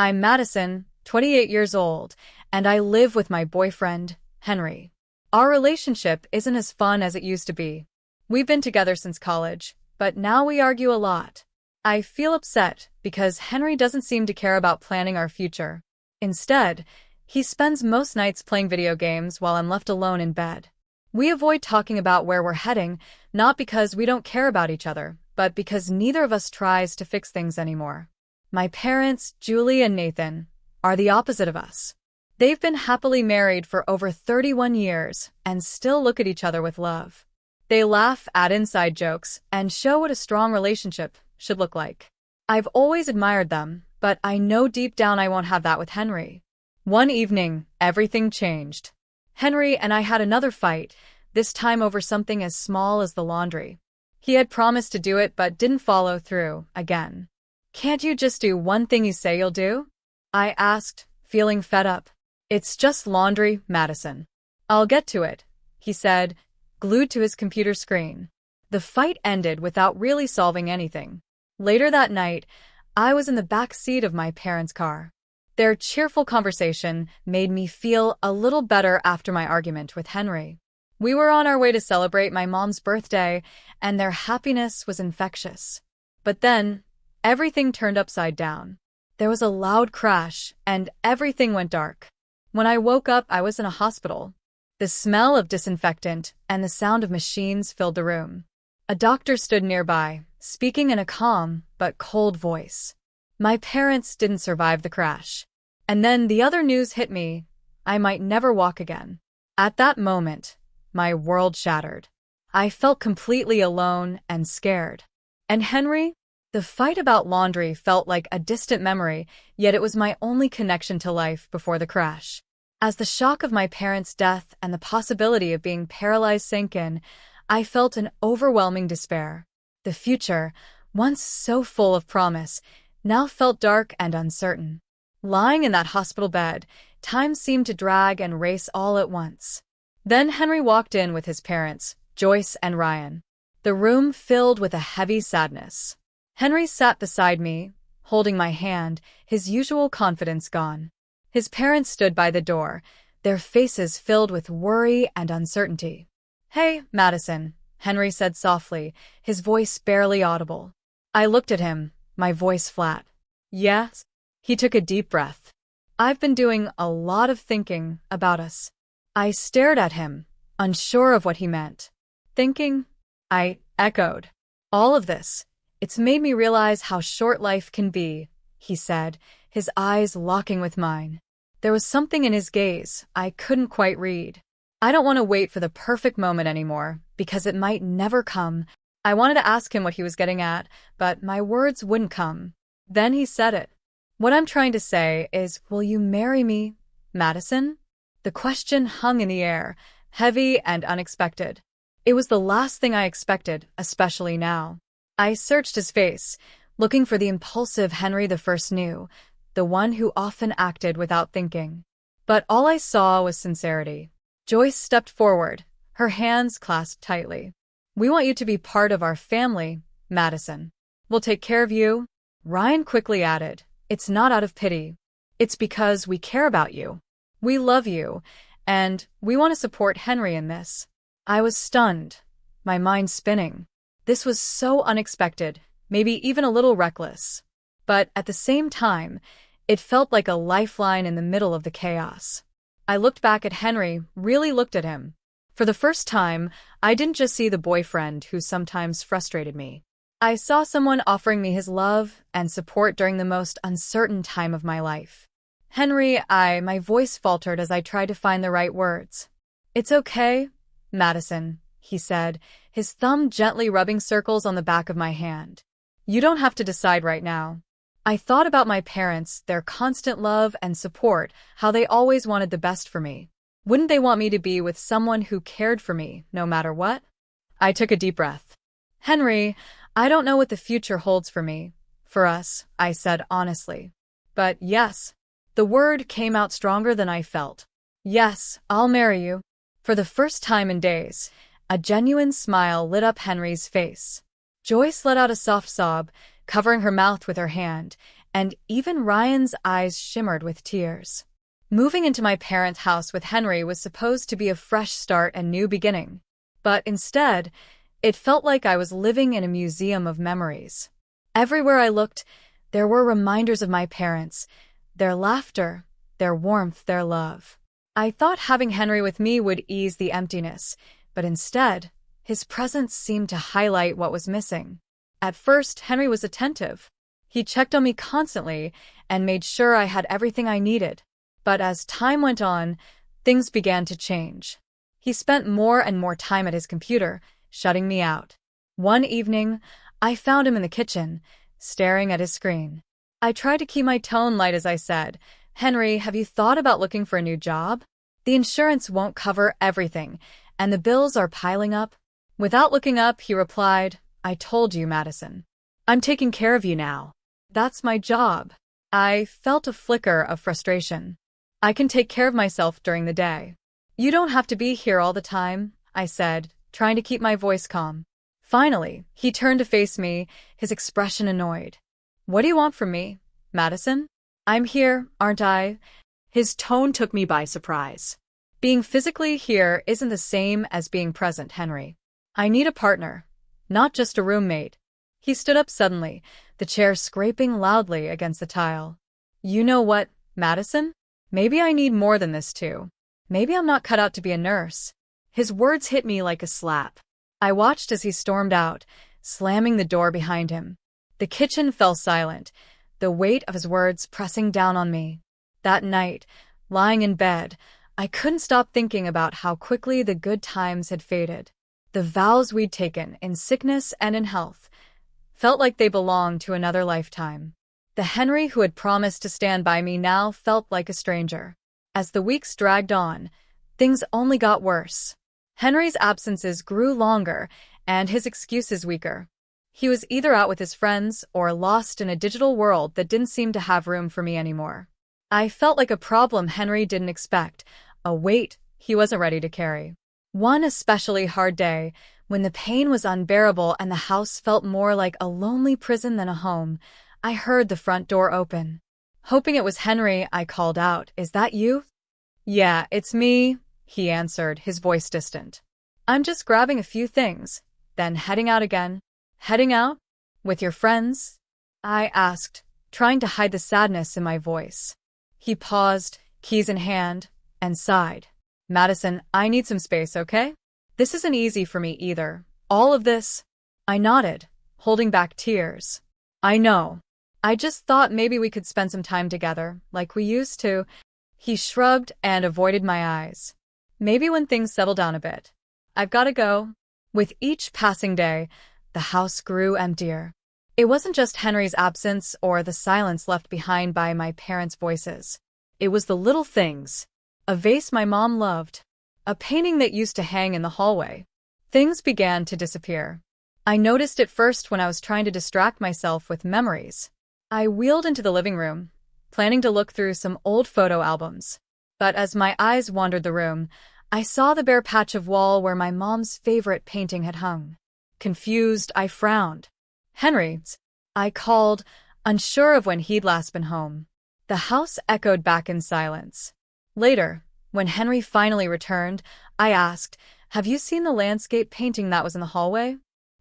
I'm Madison, 28 years old, and I live with my boyfriend, Henry. Our relationship isn't as fun as it used to be. We've been together since college, but now we argue a lot. I feel upset because Henry doesn't seem to care about planning our future. Instead, he spends most nights playing video games while I'm left alone in bed. We avoid talking about where we're heading, not because we don't care about each other, but because neither of us tries to fix things anymore. My parents, Julie and Nathan, are the opposite of us. They've been happily married for over 31 years and still look at each other with love. They laugh at inside jokes and show what a strong relationship should look like. I've always admired them, but I know deep down I won't have that with Henry. One evening, everything changed. Henry and I had another fight, this time over something as small as the laundry. He had promised to do it but didn't follow through, again. "Can't you just do one thing you say you'll do?" I asked, feeling fed up. "It's just laundry, Madison." "I'll get to it," he said, glued to his computer screen. The fight ended without really solving anything. Later that night, I was in the back seat of my parents' car. Their cheerful conversation made me feel a little better after my argument with Henry. We were on our way to celebrate my mom's birthday, and their happiness was infectious. But then, everything turned upside down. There was a loud crash, and everything went dark. When I woke up, I was in a hospital. The smell of disinfectant and the sound of machines filled the room. A doctor stood nearby, speaking in a calm but cold voice. My parents didn't survive the crash. And then the other news hit me. I might never walk again. At that moment, my world shattered. I felt completely alone and scared. And Henry? The fight about laundry felt like a distant memory, yet it was my only connection to life before the crash. As the shock of my parents' death and the possibility of being paralyzed sank in, I felt an overwhelming despair. The future, once so full of promise, now felt dark and uncertain. Lying in that hospital bed, time seemed to drag and race all at once. Then Henry walked in with his parents, Joyce and Ryan. The room filled with a heavy sadness. Henry sat beside me, holding my hand, his usual confidence gone. His parents stood by the door, their faces filled with worry and uncertainty. "Hey, Madison," Henry said softly, his voice barely audible. I looked at him, my voice flat. "Yes?" He took a deep breath. "I've been doing a lot of thinking about us." I stared at him, unsure of what he meant. "Thinking?" I echoed. "All of this. It's made me realize how short life can be," he said, his eyes locking with mine. There was something in his gaze I couldn't quite read. I don't want to wait for the perfect moment anymore, because it might never come. I wanted to ask him what he was getting at, but my words wouldn't come. Then he said it. "What I'm trying to say is, will you marry me, Madison?" The question hung in the air, heavy and unexpected. It was the last thing I expected, especially now. I searched his face, looking for the impulsive Henry the first knew, the one who often acted without thinking. But all I saw was sincerity. Joyce stepped forward, her hands clasped tightly. "We want you to be part of our family, Madison. We'll take care of you." Ryan quickly added, "It's not out of pity. It's because we care about you. We love you, and we want to support Henry in this." I was stunned, my mind spinning. This was so unexpected, maybe even a little reckless. But at the same time, it felt like a lifeline in the middle of the chaos. I looked back at Henry, really looked at him. For the first time, I didn't just see the boyfriend who sometimes frustrated me. I saw someone offering me his love and support during the most uncertain time of my life. "Henry, my voice faltered as I tried to find the right words. "It's okay, Madison," he said, his thumb gently rubbing circles on the back of my hand. "You don't have to decide right now." I thought about my parents, their constant love and support, how they always wanted the best for me. Wouldn't they want me to be with someone who cared for me, no matter what? I took a deep breath. "Henry, I don't know what the future holds for me, for us," I said honestly. "But yes." The word came out stronger than I felt. "Yes, I'll marry you." For the first time in days, a genuine smile lit up Henry's face. Joyce let out a soft sob, covering her mouth with her hand, and even Ryan's eyes shimmered with tears. Moving into my parents' house with Henry was supposed to be a fresh start and new beginning. But instead, it felt like I was living in a museum of memories. Everywhere I looked, there were reminders of my parents, their laughter, their warmth, their love. I thought having Henry with me would ease the emptiness, but instead, his presence seemed to highlight what was missing. At first, Henry was attentive. He checked on me constantly and made sure I had everything I needed. But as time went on, things began to change. He spent more and more time at his computer, shutting me out. One evening, I found him in the kitchen, staring at his screen. I tried to keep my tone light as I said, "Henry, have you thought about looking for a new job? The insurance won't cover everything, and the bills are piling up." Without looking up, he replied, "I told you, Madison. I'm taking care of you now. That's my job." I felt a flicker of frustration. "I can take care of myself during the day. You don't have to be here all the time," I said, trying to keep my voice calm. Finally, he turned to face me, his expression annoyed. "What do you want from me, Madison? I'm here, aren't I?" His tone took me by surprise. "Being physically here isn't the same as being present, Henry. I need a partner, not just a roommate." He stood up suddenly, the chair scraping loudly against the tile. "You know what, Madison? Maybe I need more than this too. Maybe I'm not cut out to be a nurse." His words hit me like a slap. I watched as he stormed out, slamming the door behind him. The kitchen fell silent, the weight of his words pressing down on me. That night, lying in bed, I couldn't stop thinking about how quickly the good times had faded. The vows we'd taken, in sickness and in health, felt like they belonged to another lifetime. The Henry who had promised to stand by me now felt like a stranger. As the weeks dragged on, things only got worse. Henry's absences grew longer and his excuses weaker. He was either out with his friends or lost in a digital world that didn't seem to have room for me anymore. I felt like a problem Henry didn't expect, a weight he wasn't ready to carry. One especially hard day, when the pain was unbearable and the house felt more like a lonely prison than a home, I heard the front door open. Hoping it was Henry, I called out, "Is that you?" "Yeah, it's me," he answered, his voice distant. "I'm just grabbing a few things, then heading out again." "Heading out? With your friends?" I asked, trying to hide the sadness in my voice. He paused, keys in hand, and sighed. "Madison, I need some space, okay? This isn't easy for me either. All of this." I nodded, holding back tears. "I know. I just thought maybe we could spend some time together, like we used to." He shrugged and avoided my eyes. "Maybe when things settle down a bit. I've got to go." With each passing day, the house grew emptier. It wasn't just Henry's absence or the silence left behind by my parents' voices. It was the little things. A vase my mom loved. A painting that used to hang in the hallway. Things began to disappear. I noticed it first when I was trying to distract myself with memories. I wheeled into the living room, planning to look through some old photo albums. But as my eyes wandered the room, I saw the bare patch of wall where my mom's favorite painting had hung. Confused, I frowned. "Henry," I called, unsure of when he'd last been home. The house echoed back in silence. Later, when Henry finally returned, I asked, "Have you seen the landscape painting that was in the hallway?"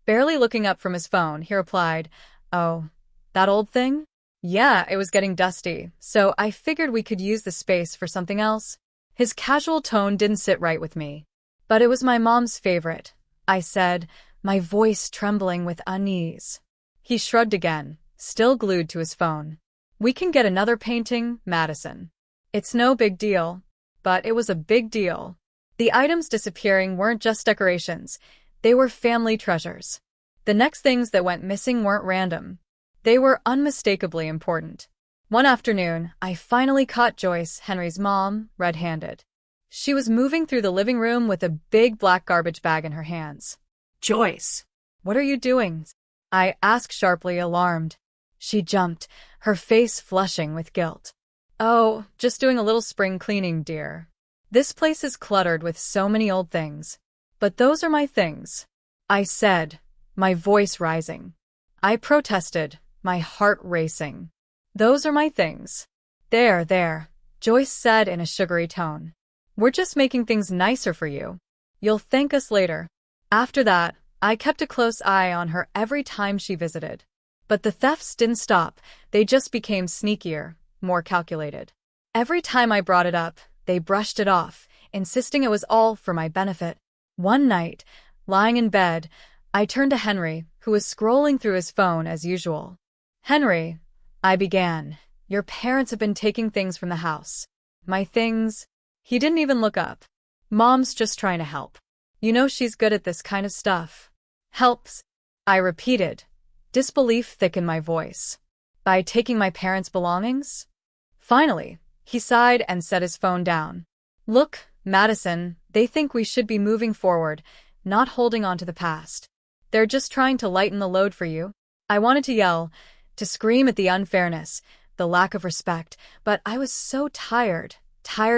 Barely looking up from his phone, he replied, "Oh, that old thing? Yeah, it was getting dusty, so I figured we could use the space for something else." His casual tone didn't sit right with me. "But it was my mom's favorite," I said, my voice trembling with unease. He shrugged again, still glued to his phone. "We can get another painting, Madison. It's no big deal." But it was a big deal. The items disappearing weren't just decorations, they were family treasures. The next things that went missing weren't random. They were unmistakably important. One afternoon, I finally caught Joyce, Henry's mom, red-handed. She was moving through the living room with a big black garbage bag in her hands. "Joyce, what are you doing?" I asked sharply, alarmed. She jumped, her face flushing with guilt. "Oh, just doing a little spring cleaning, dear. This place is cluttered with so many old things. But those are my things," I said, my voice rising. I protested, my heart racing. Those are my things. There, Joyce said in a sugary tone. We're just making things nicer for you. You'll thank us later. After that, I kept a close eye on her every time she visited. But the thefts didn't stop, they just became sneakier, more calculated. Every time I brought it up, they brushed it off, insisting it was all for my benefit. One night, lying in bed, I turned to Henry, who was scrolling through his phone as usual. Henry, I began, your parents have been taking things from the house. My things? He didn't even look up. Mom's just trying to help. You know she's good at this kind of stuff. Helps, I repeated, disbelief thick in my voice. By taking my parents' belongings? Finally, he sighed and set his phone down. Look, Madison, they think we should be moving forward, not holding on to the past. They're just trying to lighten the load for you. I wanted to yell, to scream at the unfairness, the lack of respect, but I was so tired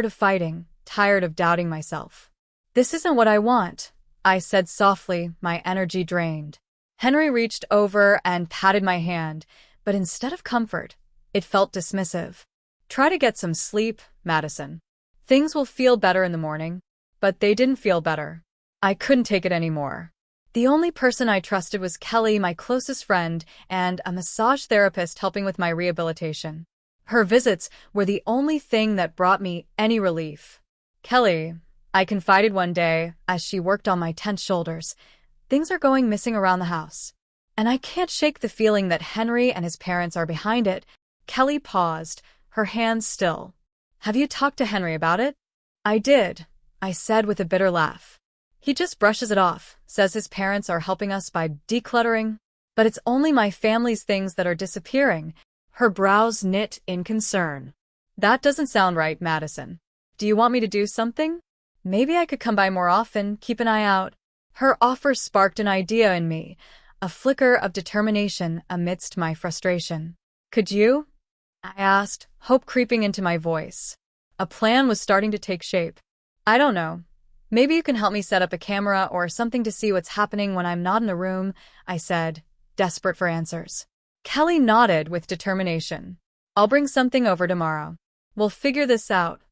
of fighting, tired of doubting myself. This isn't what I want, I said softly, my energy drained. Henry reached over and patted my hand, but instead of comfort, it felt dismissive. Try to get some sleep, Madison. Things will feel better in the morning. But they didn't feel better. I couldn't take it anymore. The only person I trusted was Kelly, my closest friend, and a massage therapist helping with my rehabilitation. Her visits were the only thing that brought me any relief. Kelly, I confided one day as she worked on my tense shoulders, things are going missing around the house. And I can't shake the feeling that Henry and his parents are behind it. Kelly paused, her hands still. Have you talked to Henry about it? I did, I said with a bitter laugh. He just brushes it off, says his parents are helping us by decluttering. But it's only my family's things that are disappearing. Her brows knit in concern. That doesn't sound right, Madison. Do you want me to do something? Maybe I could come by more often, keep an eye out. Her offer sparked an idea in me, a flicker of determination amidst my frustration. Could you? I asked, hope creeping into my voice. A plan was starting to take shape. I don't know. Maybe you can help me set up a camera or something to see what's happening when I'm not in the room, I said, desperate for answers. Kelly nodded with determination. I'll bring something over tomorrow. We'll figure this out.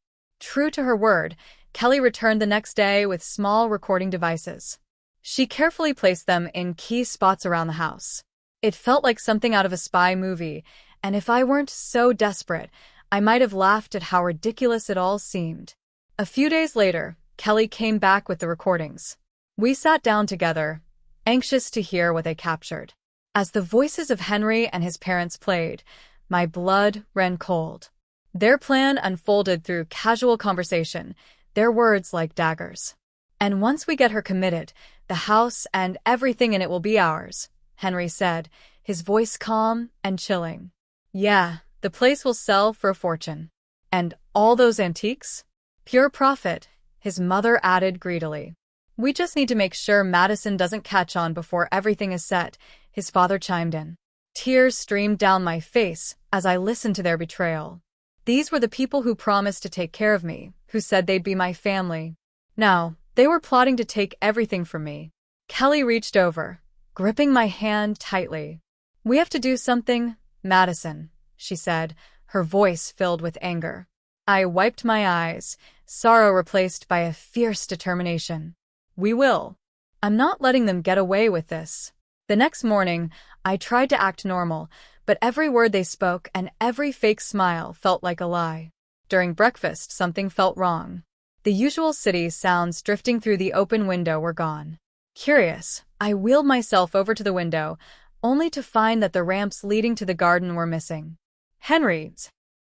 True to her word, Kelly returned the next day with small recording devices. She carefully placed them in key spots around the house. It felt like something out of a spy movie, and if I weren't so desperate, I might have laughed at how ridiculous it all seemed. A few days later, Kelly came back with the recordings. We sat down together, anxious to hear what they captured. As the voices of Henry and his parents played, my blood ran cold. Their plan unfolded through casual conversation, their words like daggers. And once we get her committed, the house and everything in it will be ours, Henry said, his voice calm and chilling. Yeah, the place will sell for a fortune. And all those antiques? Pure profit, his mother added greedily. We just need to make sure Madison doesn't catch on before everything is set, his father chimed in. Tears streamed down my face as I listened to their betrayal. These were the people who promised to take care of me, who said they'd be my family. Now, they were plotting to take everything from me. Kelly reached over, gripping my hand tightly. We have to do something, Madison, she said, her voice filled with anger. I wiped my eyes, sorrow replaced by a fierce determination. We will. I'm not letting them get away with this. The next morning, I tried to act normal, but every word they spoke and every fake smile felt like a lie. During breakfast, something felt wrong. The usual city sounds drifting through the open window were gone. Curious, I wheeled myself over to the window, only to find that the ramps leading to the garden were missing. Henry,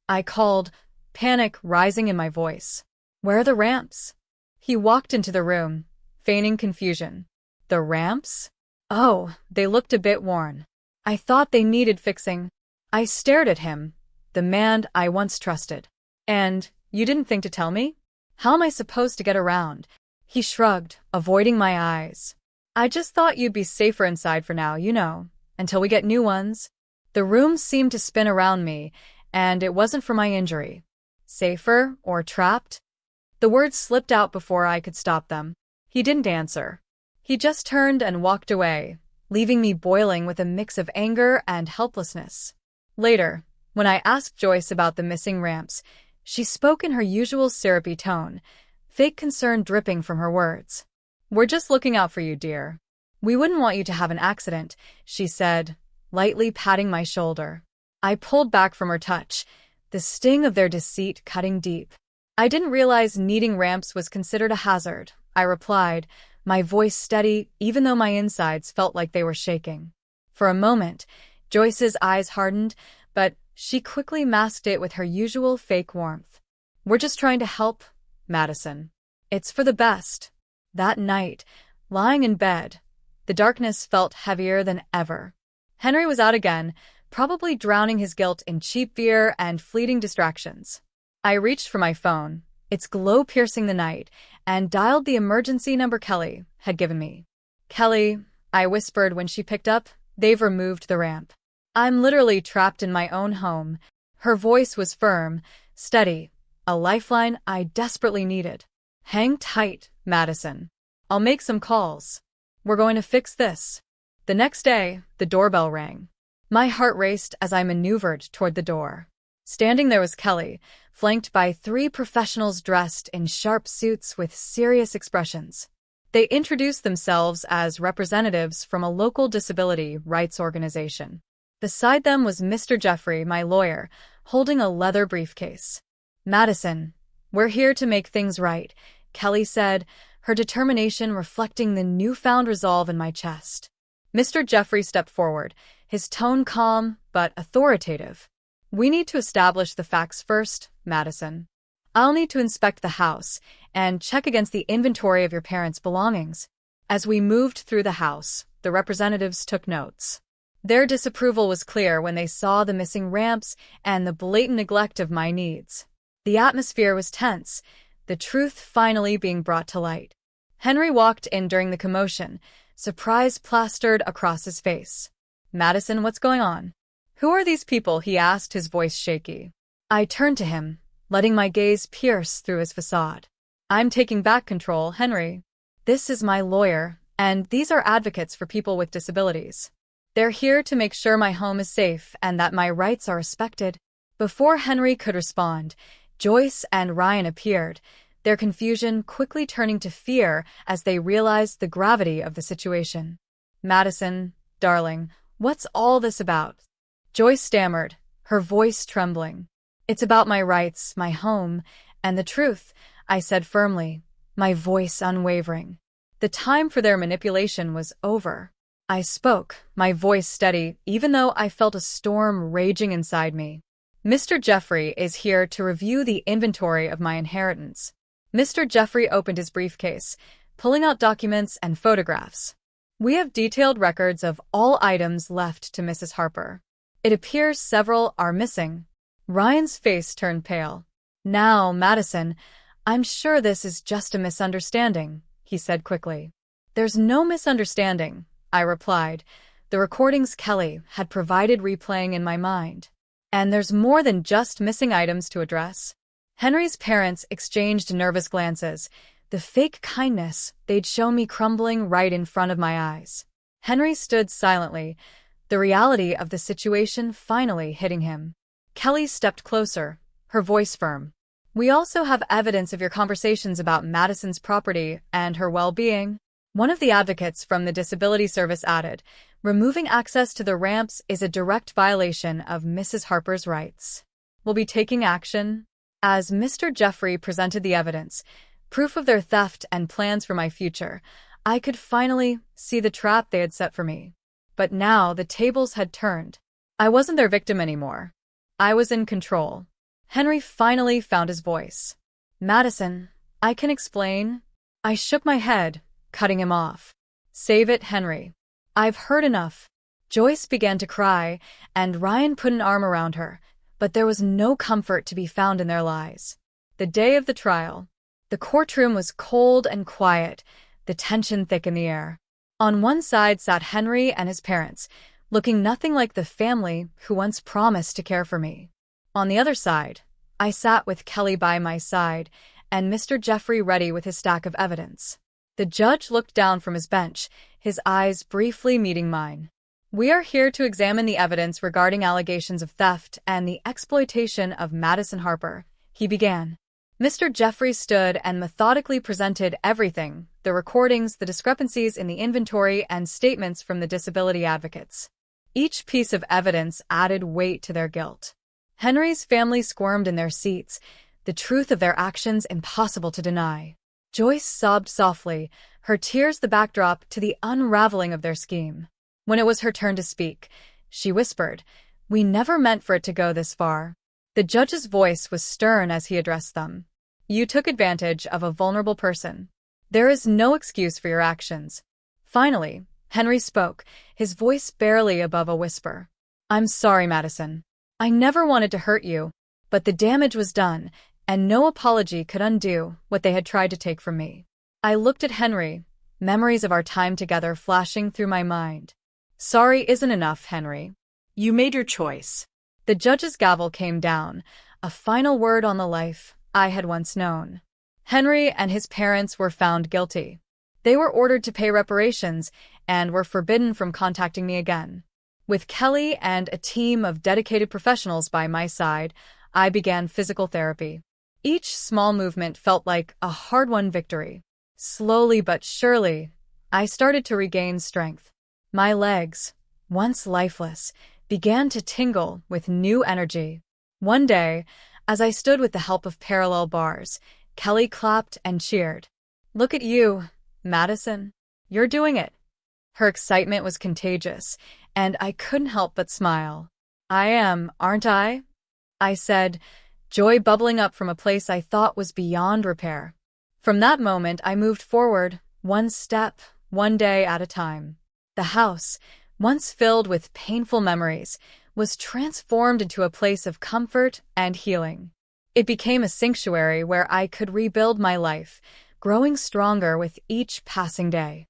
I called, panic rising in my voice. Where are the ramps? He walked into the room, feigning confusion. The ramps? Oh, they looked a bit worn. I thought they needed fixing. I stared at him, the man I once trusted. And, you didn't think to tell me? How am I supposed to get around? He shrugged, avoiding my eyes. I just thought you'd be safer inside for now, you know, until we get new ones. The room seemed to spin around me, and it wasn't for my injury. Safer or trapped? The words slipped out before I could stop them. He didn't answer. He just turned and walked away, leaving me boiling with a mix of anger and helplessness. Later, When I asked Joyce about the missing ramps, she spoke in her usual syrupy tone, fake concern dripping from her words. "We're just looking out for you, dear. We wouldn't want you to have an accident," she said, lightly patting my shoulder. I pulled back from her touch, the sting of their deceit cutting deep. "I didn't realize needing ramps was considered a hazard," I replied, my voice steady even though my insides felt like they were shaking. For a moment, Joyce's eyes hardened, but she quickly masked it with her usual fake warmth. "We're just trying to help, Madison. It's for the best." That night, lying in bed, the darkness felt heavier than ever. Henry was out again, probably drowning his guilt in cheap beer and fleeting distractions. I reached for my phone, its glow piercing the night, and dialed the emergency number Kelly had given me. "Kelly," I whispered when she picked up, "they've removed the ramp. I'm literally trapped in my own home." Her voice was firm, steady, a lifeline I desperately needed. "Hang tight, Madison. I'll make some calls. We're going to fix this." The next day, the doorbell rang. My heart raced as I maneuvered toward the door. Standing there was Kelly, flanked by 3 professionals dressed in sharp suits with serious expressions. They introduced themselves as representatives from a local disability rights organization. Beside them was Mr. Jeffrey, my lawyer, holding a leather briefcase. "Madison, we're here to make things right," Kelly said, her determination reflecting the newfound resolve in my chest. Mr. Jeffrey stepped forward, his tone calm but authoritative. "We need to establish the facts first, Madison. I'll need to inspect the house and check against the inventory of your parents' belongings." As we moved through the house, the representatives took notes. Their disapproval was clear when they saw the missing ramps and the blatant neglect of my needs. The atmosphere was tense, the truth finally being brought to light. Henry walked in during the commotion, surprise plastered across his face. "Madison, what's going on?" "Who are these people?" he asked, his voice shaky. I turned to him, letting my gaze pierce through his facade. "I'm taking back control, Henry. This is my lawyer, and these are advocates for people with disabilities. They're here to make sure my home is safe and that my rights are respected." Before Henry could respond, Joyce and Ryan appeared, their confusion quickly turning to fear as they realized the gravity of the situation. "Madison, darling, what's all this about?" Joyce stammered, her voice trembling. "It's about my rights, my home, and the truth," I said firmly, my voice unwavering. The time for their manipulation was over. I spoke, my voice steady, even though I felt a storm raging inside me. "Mr. Jeffrey is here to review the inventory of my inheritance." Mr. Jeffrey opened his briefcase, pulling out documents and photographs. "We have detailed records of all items left to Mrs. Harper. It appears several are missing." Ryan's face turned pale. "Now, Madison, I'm sure this is just a misunderstanding," he said quickly. "There's no misunderstanding," I replied, the recordings Kelly had provided replaying in my mind. "And there's more than just missing items to address." Henry's parents exchanged nervous glances, the fake kindness they'd shown me crumbling right in front of my eyes. Henry stood silently, the reality of the situation finally hitting him. Kelly stepped closer, her voice firm. "We also have evidence of your conversations about Madison's property and her well-being." One of the advocates from the Disability Service added, "Removing access to the ramps is a direct violation of Mrs. Harper's rights. We'll be taking action." As Mr. Jeffrey presented the evidence, proof of their theft and plans for my future, I could finally see the trap they had set for me. But now the tables had turned. I wasn't their victim anymore. I was in control. Henry finally found his voice. "Madison, I can explain." I shook my head, cutting him off. "Save it, Henry. I've heard enough." Joyce began to cry, and Ryan put an arm around her, but there was no comfort to be found in their lies. The day of the trial. The courtroom was cold and quiet, the tension thick in the air. On one side sat Henry and his parents, looking nothing like the family who once promised to care for me. On the other side, I sat with Kelly by my side and Mr. Jeffrey ready with his stack of evidence. The judge looked down from his bench, his eyes briefly meeting mine. We are here to examine the evidence regarding allegations of theft and the exploitation of Madison Harper, he began. Mr. Jeffries stood and methodically presented everything, the recordings, the discrepancies in the inventory, and statements from the disability advocates. Each piece of evidence added weight to their guilt. Henry's family squirmed in their seats, the truth of their actions impossible to deny. Joyce sobbed softly, her tears the backdrop to the unraveling of their scheme. When it was her turn to speak, she whispered, "We never meant for it to go this far." The judge's voice was stern as he addressed them. "You took advantage of a vulnerable person. There is no excuse for your actions." Finally, Henry spoke, his voice barely above a whisper. "I'm sorry, Madison. I never wanted to hurt you, but the damage was done, and no apology could undo what they had tried to take from me." I looked at Henry, memories of our time together flashing through my mind. "Sorry isn't enough, Henry. You made your choice." The judge's gavel came down, a final word on the life I had once known. Henry and his parents were found guilty. They were ordered to pay reparations and were forbidden from contacting me again. With Kelly and a team of dedicated professionals by my side, I began physical therapy. Each small movement felt like a hard-won victory. Slowly but surely, I started to regain strength. My legs, once lifeless, began to tingle with new energy. One day, as I stood with the help of parallel bars, Kelly clapped and cheered. "Look at you, Madison. You're doing it." Her excitement was contagious, and I couldn't help but smile. "I am, aren't I?" I said, joy bubbling up from a place I thought was beyond repair. From that moment, I moved forward, one step, one day at a time. The house, once filled with painful memories, was transformed into a place of comfort and healing. It became a sanctuary where I could rebuild my life, growing stronger with each passing day.